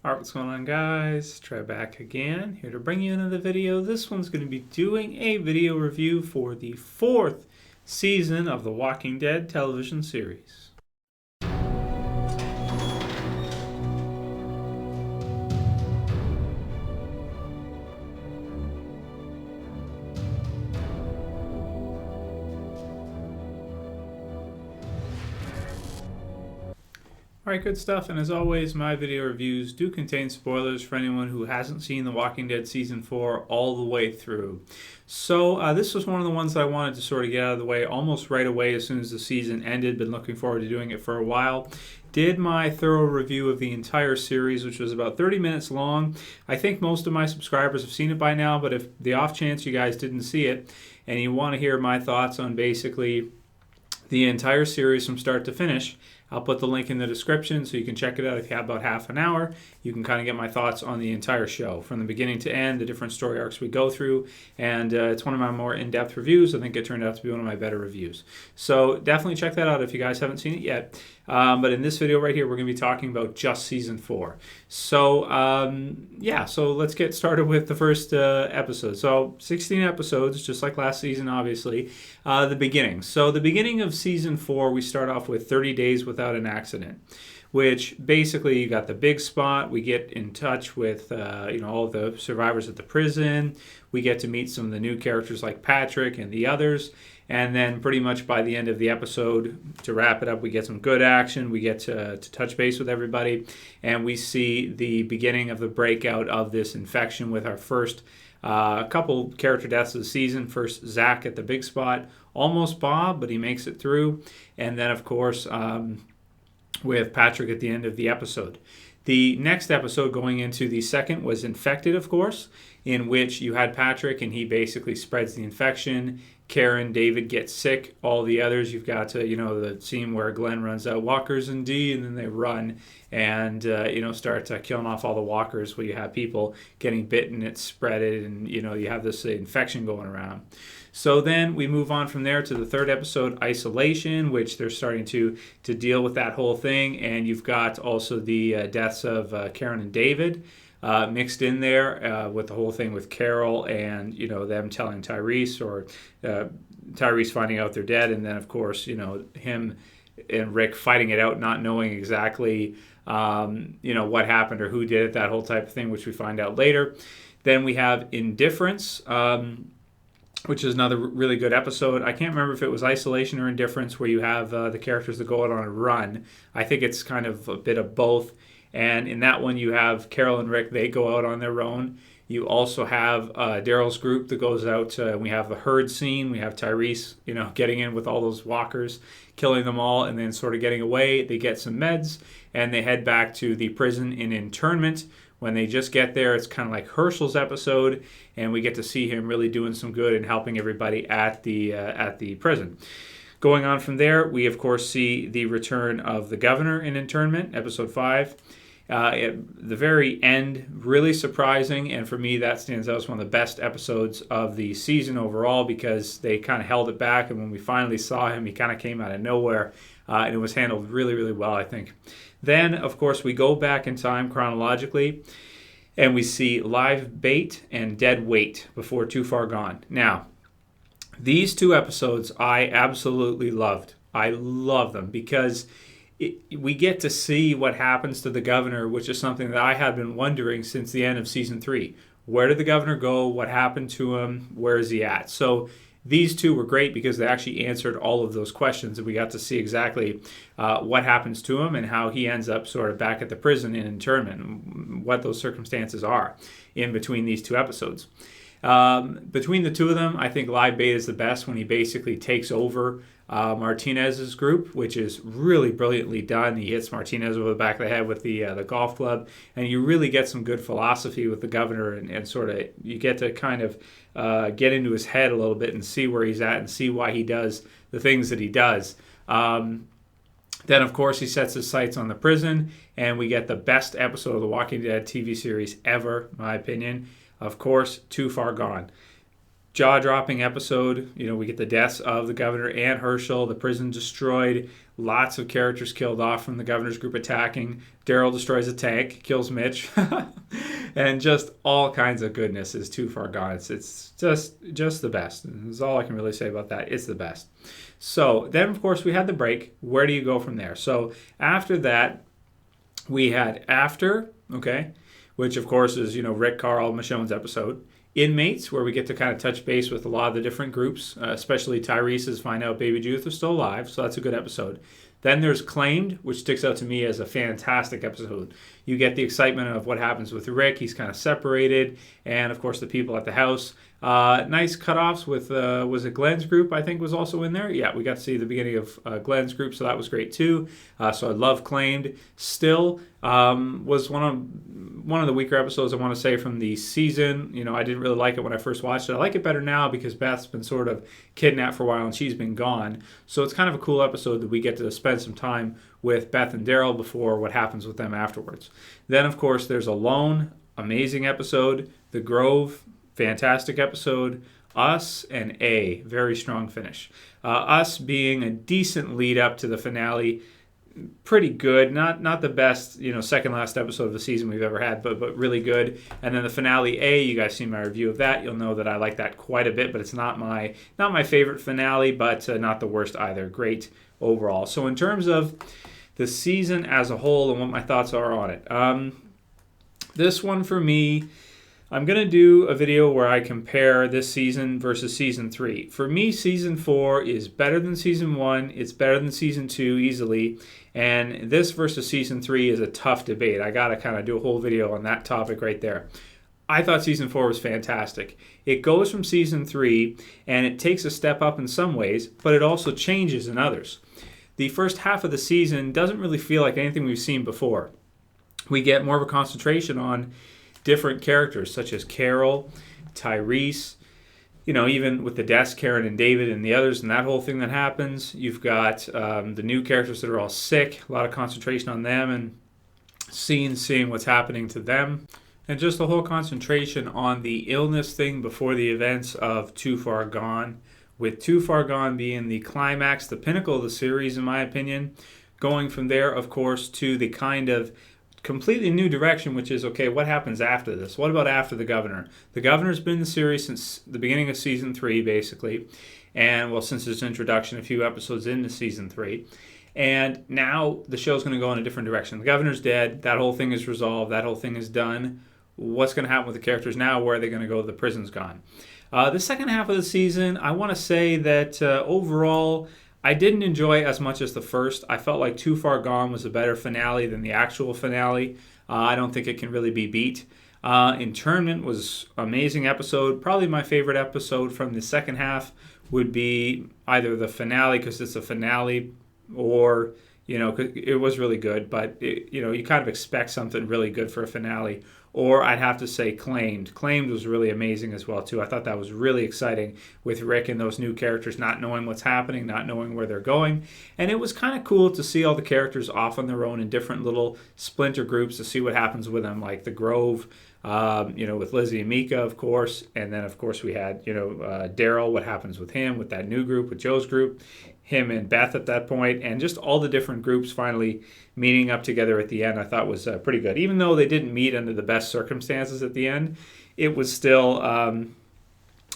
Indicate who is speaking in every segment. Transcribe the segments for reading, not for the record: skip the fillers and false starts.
Speaker 1: Alright, what's going on, guys? Trev back again, here to bring you another video. This one's going to be doing a video review for the 4th season of the Walking Dead television series. Alright, good stuff, and as always, my video reviews do contain spoilers for anyone who hasn't seen The Walking Dead Season 4 all the way through. So this was one of the ones that I wanted to sort of get out of the way almost right away as soon as the season ended. Been looking forward to doing it for a while. Did my thorough review of the entire series, which was about 30 minutes long. I think most of my subscribers have seen it by now, but if the off chance you guys didn't see it and you want to hear my thoughts on basically the entire series from start to finish, I'll put the link in the description so you can check it out. If you have about half an hour, you can kind of get my thoughts on the entire show from the beginning to end, the different story arcs we go through, and it's one of my more in-depth reviews. I think it turned out to be one of my better reviews. So definitely check that out if you guys haven't seen it yet. But in this video right here, we're going to be talking about just Season 4. So, so let's get started with the first episode. So 16 episodes, just like last season, obviously. The beginning. So the beginning of Season 4, we start off with 30 days without an accident, which basically you got the big spot. We get in touch with all of the survivors at the prison. We get to meet some of the new characters like Patrick and the others. And then pretty much by the end of the episode, to wrap it up, we get some good action. We get to touch base with everybody. And we see the beginning of the breakout of this infection with our first couple character deaths of the season. First, Zach at the big spot. Almost Bob, but he makes it through. And then, of course, with Patrick at the end of the episode. The next episode going into the second was Infected, of course, in which you had Patrick and he basically spreads the infection. Karen, David gets sick, all the others. You've got to, the scene where Glenn runs out, walkers indeed, and then they run and, start killing off all the walkers where you have people getting bitten, it's spreaded, and, you have this infection going around. So then we move on from there to the third episode, Isolation, which they're starting to deal with that whole thing. And you've got also the deaths of Karen and David mixed in there with the whole thing with Carol and, them telling Tyrese or Tyrese finding out they're dead. And then, of course, him and Rick fighting it out, not knowing exactly, what happened or who did it, that whole type of thing, which we find out later. Then we have Indifference, which is another really good episode. I can't remember if it was Isolation or Indifference, where you have the characters that go out on a run. I think it's kind of a bit of both. And in that one, you have Carol and Rick. They go out on their own. You also have Daryl's group that goes out. We have the herd scene. We have Tyrese, getting in with all those walkers, killing them all, and then sort of getting away. They get some meds, and they head back to the prison in internment. When they just get there, it's kind of like Herschel's episode, and we get to see him really doing some good and helping everybody at the prison. Going on from there, we of course see the return of the governor in internment, episode 5. At the very end, really surprising, and for me that stands out as one of the best episodes of the season overall because they kind of held it back, and when we finally saw him, he kind of came out of nowhere, and it was handled really, really well, I think. Then, of course, we go back in time chronologically, and we see Live Bait and Dead Weight before Too Far Gone. Now, these two episodes I absolutely loved. I love them because we get to see what happens to the governor, which is something that I had been wondering since the end of Season 3. Where did the governor go? What happened to him? Where is he at? So these two were great because they actually answered all of those questions, and we got to see exactly what happens to him and how he ends up sort of back at the prison in internment, and what those circumstances are in between these two episodes. Between the two of them, I think Live Bait is the best when he basically takes over Martinez's group, which is really brilliantly done. He hits Martinez over the back of the head with the golf club, and you really get some good philosophy with the governor, and sort of you get to kind of get into his head a little bit and see where he's at and see why he does the things that he does. Then, of course, he sets his sights on the prison, and we get the best episode of the Walking Dead TV series ever, in my opinion. Of course, Too Far Gone. jaw-dropping episode. We get the deaths of the governor and Herschel, the prison destroyed, lots of characters killed off from the governor's group attacking. Daryl destroys a tank, kills Mitch, and just all kinds of goodness is Too Far Gone. It's just the best. That's all I can really say about that. It's the best. So then, of course, we had the break. Where do you go from there? So after that, we had After, okay, which of course is, Rick, Carl, Michonne's episode. Inmates, where we get to kind of touch base with a lot of the different groups, especially Tyrese's find out baby Judith is still alive, so that's a good episode. Then there's Claimed, which sticks out to me as a fantastic episode. You get the excitement of what happens with Rick. He's kind of separated, and of course the people at the house. Nice cutoffs with, was it Glenn's group, I think was also in there? Yeah, we got to see the beginning of Glenn's group, so that was great too. So I love Claimed. Still was one of the weaker episodes, I want to say, from the season. I didn't really like it when I first watched it. I like it better now because Beth's been sort of kidnapped for a while and she's been gone. So it's kind of a cool episode that we get to spend some time with Beth and Daryl before what happens with them afterwards. Then, of course, there's Alone, amazing episode. The Grove, fantastic episode. Us and A, very strong finish. Us being a decent lead up to the finale. Pretty good, not the best, second last episode of the season we've ever had, but really good. And then the finale A, you guys seen my review of that. You'll know that I like that quite a bit, but it's not my favorite finale, but not the worst either. Great overall. So in terms of the season as a whole and what my thoughts are on it, this one for me, I'm going to do a video where I compare this season versus Season 3. For me, Season 4 is better than Season 1. It's better than Season 2 easily. And this versus Season 3 is a tough debate. I got to kind of do a whole video on that topic right there. I thought Season 4 was fantastic. It goes from Season 3, and it takes a step up in some ways, but it also changes in others. The first half of the season doesn't really feel like anything we've seen before. We get more of a concentration on different characters such as Carol, Tyrese, even with the desk, Karen and David and the others and that whole thing that happens. You've got the new characters that are all sick, a lot of concentration on them and seeing what's happening to them. And just the whole concentration on the illness thing before the events of Too Far Gone, with Too Far Gone being the climax, the pinnacle of the series in my opinion. Going from there, of course, to the kind of completely new direction, which is, okay, what happens after this? What about after the governor? The governor's been in the series since the beginning of Season 3, basically. And, well, since its introduction, a few episodes into Season 3. And now the show's going to go in a different direction. The governor's dead. That whole thing is resolved. That whole thing is done. What's going to happen with the characters now? Where are they going to go? The prison's gone. The second half of the season, I want to say that overall, I didn't enjoy as much as the first. I felt like Too Far Gone was a better finale than the actual finale. I don't think it can really be beat. Internment was an amazing episode. Probably my favorite episode from the second half would be either the finale, because it's a finale, or, 'cause it was really good, but, you kind of expect something really good for a finale. Or I'd have to say Claimed. Claimed was really amazing as well, too. I thought that was really exciting with Rick and those new characters not knowing what's happening, not knowing where they're going. And it was kind of cool to see all the characters off on their own in different little splinter groups to see what happens with them, like the Grove, with Lizzie and Mika, of course. And then, of course, we had, Daryl, what happens with him, with that new group, with Joe's group, him and Beth at that point, and just all the different groups finally meeting up together at the end, I thought was pretty good. Even though they didn't meet under the best circumstances at the end, it was still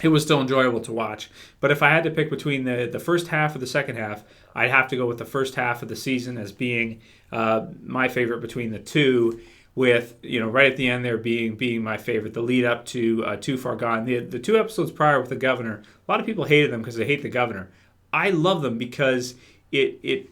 Speaker 1: enjoyable to watch. But if I had to pick between the first half or the second half, I'd have to go with the first half of the season as being my favorite between the two, with, right at the end there being my favorite, the lead up to Too Far Gone. The two episodes prior with the governor, a lot of people hated them because they hate the governor. I love them because it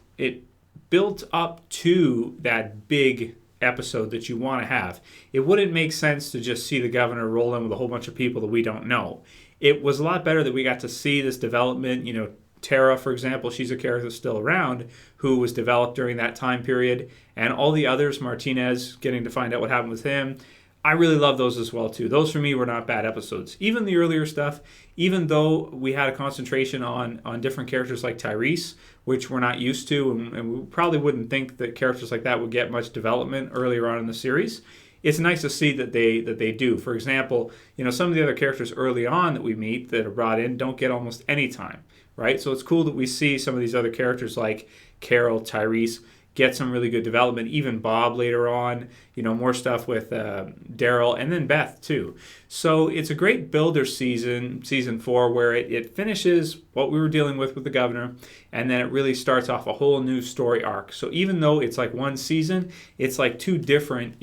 Speaker 1: built up to that big episode that you want to have. It wouldn't make sense to just see the governor roll in with a whole bunch of people that we don't know. It was a lot better that we got to see this development. Tara, for example, she's a character that's still around who was developed during that time period. And all the others, Martinez, getting to find out what happened with him. I really love those as well, too. Those, for me, were not bad episodes. Even the earlier stuff, even though we had a concentration on different characters like Tyrese, which we're not used to, and we probably wouldn't think that characters like that would get much development earlier on in the series, it's nice to see that they do. For example, some of the other characters early on that we meet that are brought in don't get almost any time, right? So it's cool that we see some of these other characters like Carol, Tyrese, get some really good development. Even Bob later on, more stuff with Daryl, and then Beth too. So it's a great builder season 4, where it finishes what we were dealing with the governor, and then it really starts off a whole new story arc. So even though it's like one season, it's like two different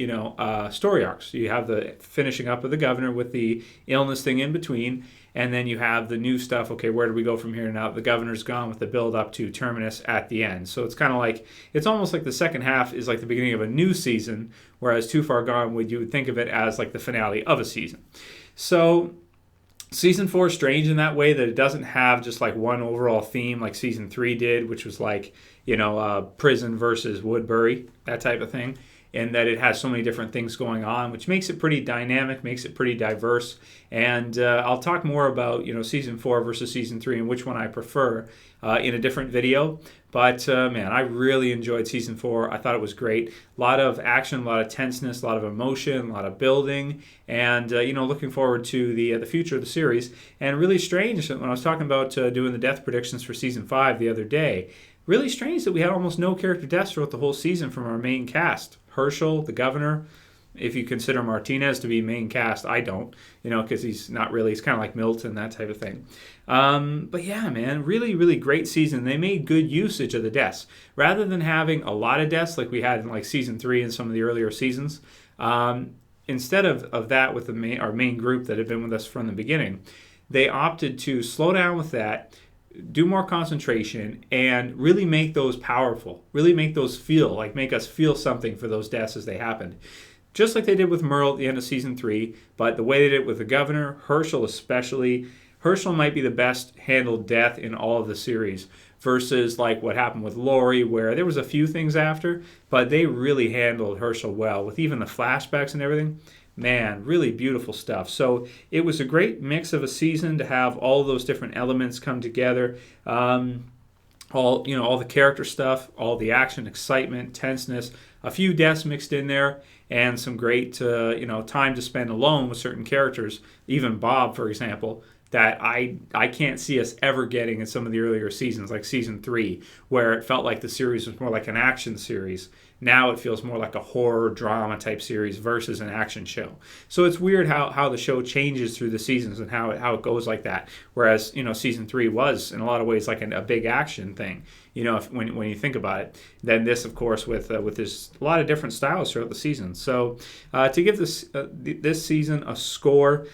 Speaker 1: story arcs. You have the finishing up of the governor with the illness thing in between, and then you have the new stuff. Okay, where do we go from here now? The governor's gone, with the build up to Terminus at the end. So it's kind of like, it's almost like the second half is like the beginning of a new season, whereas Too Far Gone, you would think of it as like the finale of a season. So season 4 is strange in that way, that it doesn't have just like one overall theme like season 3 did, which was like, prison versus Woodbury, that type of thing. And that it has so many different things going on, which makes it pretty dynamic, makes it pretty diverse. And I'll talk more about season 4 versus season 3 and which one I prefer in a different video. But man, I really enjoyed season 4. I thought it was great. A lot of action, a lot of tenseness, a lot of emotion, a lot of building, and looking forward to the future of the series. And really strange when I was talking about doing the death predictions for season 5 the other day. Really strange that we had almost no character deaths throughout the whole season from our main cast. Herschel, the governor, if you consider Martinez to be main cast, I don't, because he's not really, he's kind of like Milton, that type of thing. But yeah, man, really, really great season. They made good usage of the deaths. Rather than having a lot of deaths like we had in like season 3 and some of the earlier seasons, instead of that with our main group that had been with us from the beginning, they opted to slow down with that, do more concentration, and really make those powerful, really make those make us feel something for those deaths as they happened. Just like they did with Merle at the end of season 3, but the way they did it with the governor, Herschel especially, Herschel might be the best handled death in all of the series, versus like what happened with Lori, where there was a few things after, but they really handled Herschel well, with even the flashbacks and everything. Man, really beautiful stuff. So it was a great mix of a season to have all those different elements come together. All the character stuff, all the action, excitement, tenseness, a few deaths mixed in there, and some great time to spend alone with certain characters. Even Bob, for example, that I can't see us ever getting in some of the earlier seasons, like season 3, where it felt like the series was more like an action series. Now it feels more like a horror drama type series versus an action show. So it's weird how the show changes through the seasons and how it goes like that. Whereas season 3 was in a lot of ways like a big action thing. When you think about it. Then this, of course, with this a lot of different styles throughout the season. So to give this season a score,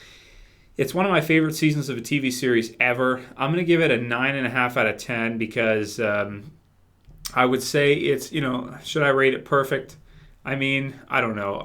Speaker 1: it's one of my favorite seasons of a TV series ever. I'm going to give it a 9.5 out of 10 because I would say it's, should I rate it perfect? I mean, I don't know.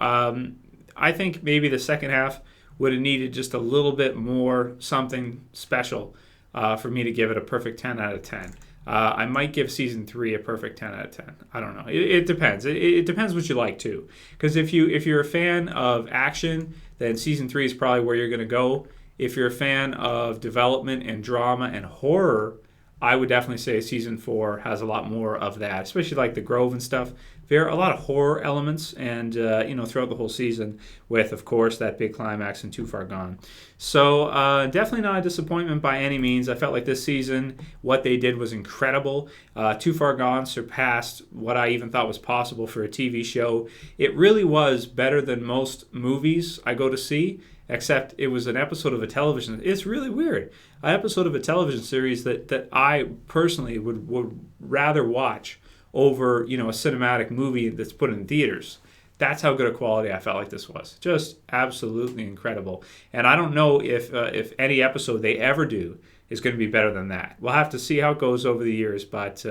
Speaker 1: I think maybe the second half would have needed just a little bit more something special for me to give it a perfect 10 out of 10. I might give season 3 a perfect 10 out of 10. I don't know. It depends. It depends what you like too. Because if you're a fan of action, then season 3 is probably where you're going to go. If you're a fan of development and drama and horror, I would definitely say season 4 has a lot more of that, especially like the Grove and stuff. There are a lot of horror elements, and throughout the whole season, with of course that big climax and Too Far Gone. So definitely not a disappointment by any means. I felt like this season, what they did was incredible. Too Far Gone surpassed what I even thought was possible for a TV show. It really was better than most movies I go to see, except it was an episode of a television. It's really weird. An episode of a television series that I personally would rather watch over, a cinematic movie that's put in theaters. That's how good a quality I felt like this was. Just absolutely incredible. And I don't know if any episode they ever do is going to be better than that. We'll have to see how it goes over the years, but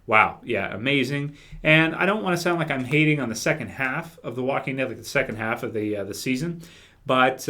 Speaker 1: wow, yeah, amazing. And I don't want to sound like I'm hating on the second half of The Walking Dead, like the second half of the season, but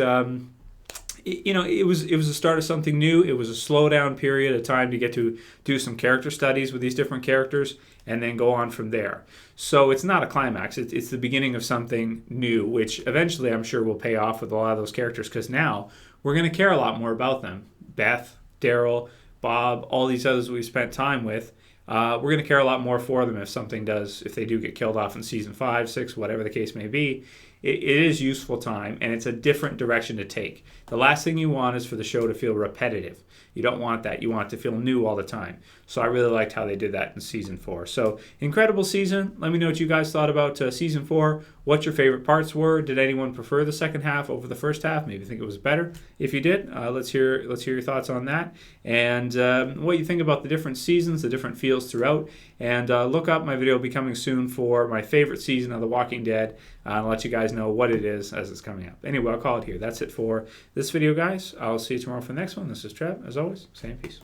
Speaker 1: it was the start of something new. It was a slow down period of time to get to do some character studies with these different characters and then go on from there. So it's not a climax. It's the beginning of something new, which eventually I'm sure will pay off with a lot of those characters, because now we're going to care a lot more about them. Beth, Daryl, Bob, all these others we spent time with. We're going to care a lot more for them if they do get killed off in season 5, 6, whatever the case may be. it is useful time, and it's a different direction to take. The last thing you want is for the show to feel repetitive. You don't want that. You want it to feel new all the time. So I really liked how they did that in season 4. So incredible season. Let me know what you guys thought about season 4. What your favorite parts were. Did anyone prefer the second half over the first half? Maybe think it was better. If you did, let's hear your thoughts on that, and what you think about the different seasons, the different feels throughout. And look up, my video will be coming soon for my favorite season of The Walking Dead. I'll let you guys know what it is as it's coming up. Anyway, I'll call it here. That's it for this video, guys. I'll see you tomorrow for the next one. This is Trev. As always, stay in peace.